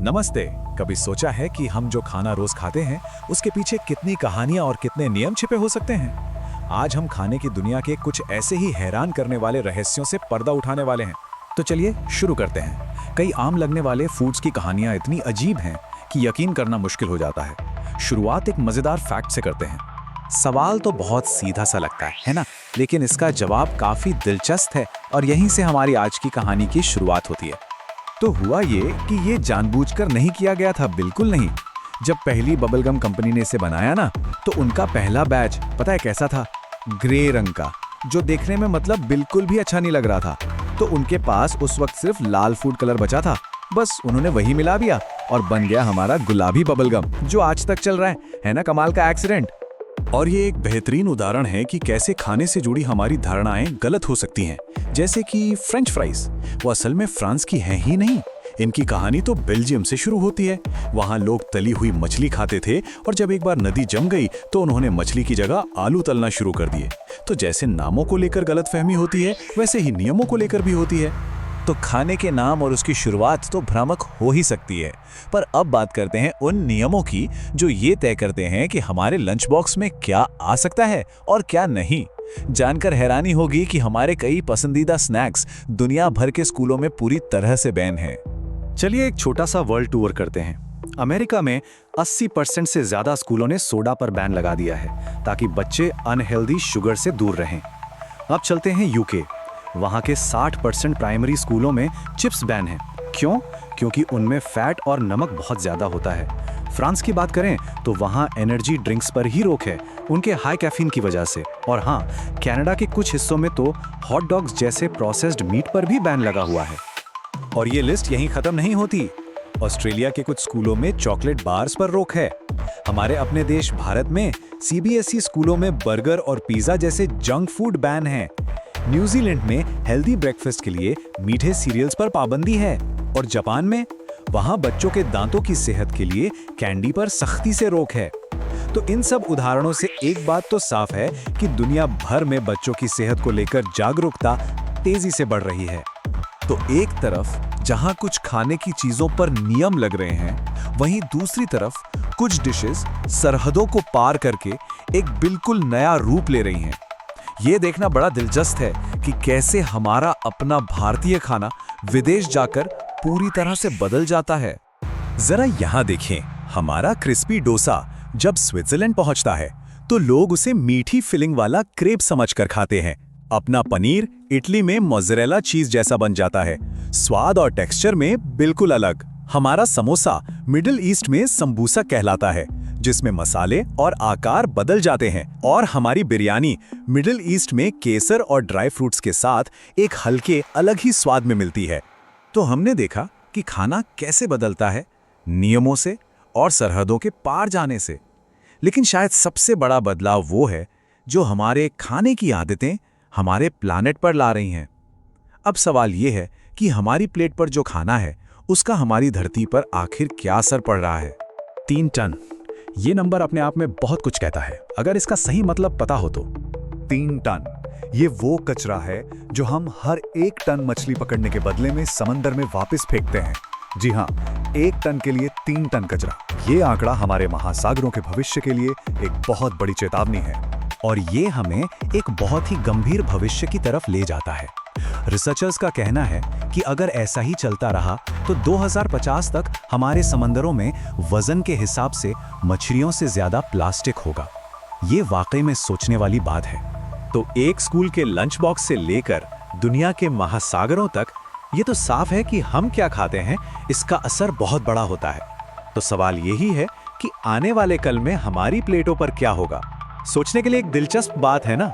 नमस्ते। कभी सोचा है कि हम जो खाना रोज खाते हैं उसके पीछे कितनी कहानियां और कितने नियम छिपे हो सकते हैं। आज हम खाने की दुनिया के कुछ ऐसे ही हैरान करने वाले रहस्यों से पर्दा उठाने वाले हैं। तो चलिए शुरू करते हैं। कई आम लगने वाले फूड्स की कहानियां इतनी अजीब हैं कि यकीन करना मुश्किल हो जाता है। शुरुआत एक मजेदार फैक्ट से करते हैं। सवाल तो बहुत सीधा सा लगता है ना? लेकिन इसका जवाब काफी दिलचस्प है और यहीं से हमारी आज की कहानी की शुरुआत होती है। तो हुआ ये कि ये जानबूझकर नहीं किया गया था, बिल्कुल नहीं। जब पहली बबलगम कंपनी ने इसे बनाया ना, तो उनका पहला बैच पता है कैसा था? ग्रे रंग का, जो देखने में मतलब बिल्कुल भी अच्छा नहीं लग रहा था। तो उनके पास उस वक्त सिर्फ लाल फूड कलर बचा था। बस उन्होंने वही मिला दिया और बन गया हमारा गुलाबी बबलगम, जो आज तक चल रहा है ना? कमाल का एक्सीडेंट। और ये एक बेहतरीन उदाहरण है कि कैसे खाने से जुड़ी हमारी धारणाएं गलत हो सकती हैं। जैसे कि फ्रेंच फ्राइज, वो असल में फ्रांस की हैं ही नहीं। इनकी कहानी तो बेल्जियम से शुरू होती है। वहां लोग तली हुई मछली खाते थे और जब एक बार नदी जम गई तो उन्होंने मछली की जगह आलू तलना शुरू कर दिए। तो जैसे नामों को लेकर गलतफहमी होती है, वैसे ही नियमों को लेकर भी होती है। तो खाने के नाम और उसकी शुरुआत तो भ्रामक हो ही सकती है, पर अब बात करते हैं उन नियमों की जो ये तय करते हैं कि हमारे लंच बॉक्स में क्या आ सकता है और क्या नहीं। जानकर हैरानी होगी कि हमारे कई पसंदीदा स्नैक्स दुनिया भर के स्कूलों में पूरी तरह से बैन हैं। चलिए एक छोटा सा वर्ल्ड टूर करते हैं। अमेरिका में 80% से ज्यादा स्कूलों ने सोडा पर बैन लगा दिया है ताकि बच्चे अनहेल्दी शुगर से दूर रहें। अब चलते हैं यूके। वहाँ के 60% प्राइमरी स्कूलों में चिप्स बैन है। क्यों? क्योंकि उनमें फैट और नमक बहुत ज़्यादा होता है। फ्रांस की बात करें तो वहाँ एनर्जी ड्रिंक्स पर ही रोक है, उनके हाई कैफीन की वजह से। और हाँ, कनाडा के कुछ हिस्सों में तो हॉट डॉग्स जैसे प्रोसेस्ड मीट पर भी बैन लगा हुआ है। और ये लिस्ट यहीं ख़त्म नहीं होती। ऑस्ट्रेलिया के कुछ स्कूलों में चॉकलेट बार्स पर रोक है। हमारे अपने देश भारत में सीबीएसई स्कूलों में बर्गर और पिज़्ज़ा जैसे जंक फूड बैन है। न्यूजीलैंड में हेल्दी ब्रेकफास्ट के लिए मीठे सीरियल्स पर पाबंदी है। और जापान में वहां बच्चों के दांतों की सेहत के लिए कैंडी पर सख्ती से रोक है। तो इन सब उदाहरणों से एक बात तो साफ है कि दुनिया भर में बच्चों की सेहत को लेकर जागरूकता तेजी से बढ़ रही है। तो एक तरफ जहां कुछ खाने की चीजों पर नियम लग रहे हैं, वहीं दूसरी तरफ कुछ डिशेस सरहदों को पार करके एक बिल्कुल नया रूप ले रही हैं। ये देखना बड़ा दिलचस्प है कि कैसे हमारा अपना भारतीय खाना विदेश जाकर पूरी तरह से बदल जाता है। जरा यहाँ देखें, हमारा क्रिस्पी डोसा जब स्विट्जरलैंड पहुंचता है तो लोग उसे मीठी फिलिंग वाला क्रेप समझकर खाते हैं। अपना पनीर इटली में मोज़रेला चीज जैसा बन जाता है, स्वाद और टेक्सचर में बिल्कुल अलग। हमारा समोसा मिडिल ईस्ट में संबूसा कहलाता है, जिसमें मसाले और आकार बदल जाते हैं। और हमारी बिरयानी मिडिल ईस्ट में केसर और ड्राई फ्रूट्स के साथ एक हल्के अलग ही स्वाद में मिलती है। तो हमने देखा कि खाना कैसे बदलता है, नियमों से और सरहदों के पार जाने से। लेकिन शायद सबसे बड़ा बदलाव वो है जो हमारे खाने की आदतें हमारे प्लानेट पर ला रही हैं। अब सवाल ये है कि हमारी प्लेट पर जो खाना है उसका हमारी धरती पर आखिर क्या असर पड़ रहा है। 3 टन, ये नंबर अपने आप में बहुत कुछ कहता है, अगर इसका सही मतलब पता हो तो। 3 टन, ये वो कचरा है जो हम हर 1 टन मछली पकड़ने के बदले में समंदर में वापस फेंकते हैं। जी हाँ, 1 टन के लिए 3 टन कचरा। ये आंकड़ा हमारे महासागरों के भविष्य के लिए एक बहुत बड़ी चेतावनी है। और ये हमें एक बहुत ही गंभीर भविष्य की तरफ ले जाता है। रिसर्चर्स का कहना है कि अगर ऐसा ही चलता रहा तो 2050 तक हमारे समंदरों में वजन के हिसाब से मछलियों से ज्यादा प्लास्टिक होगा। ये वाकई में सोचने वाली बात है। तो एक स्कूल के लंच बॉक्स से लेकर दुनिया के महासागरों तक ये तो साफ है कि हम क्या खाते हैं इसका असर बहुत बड़ा होता है। तो सवाल यही है कि आने वाले कल में हमारी प्लेटों पर क्या होगा। सोचने के लिए एक दिलचस्प बात है ना।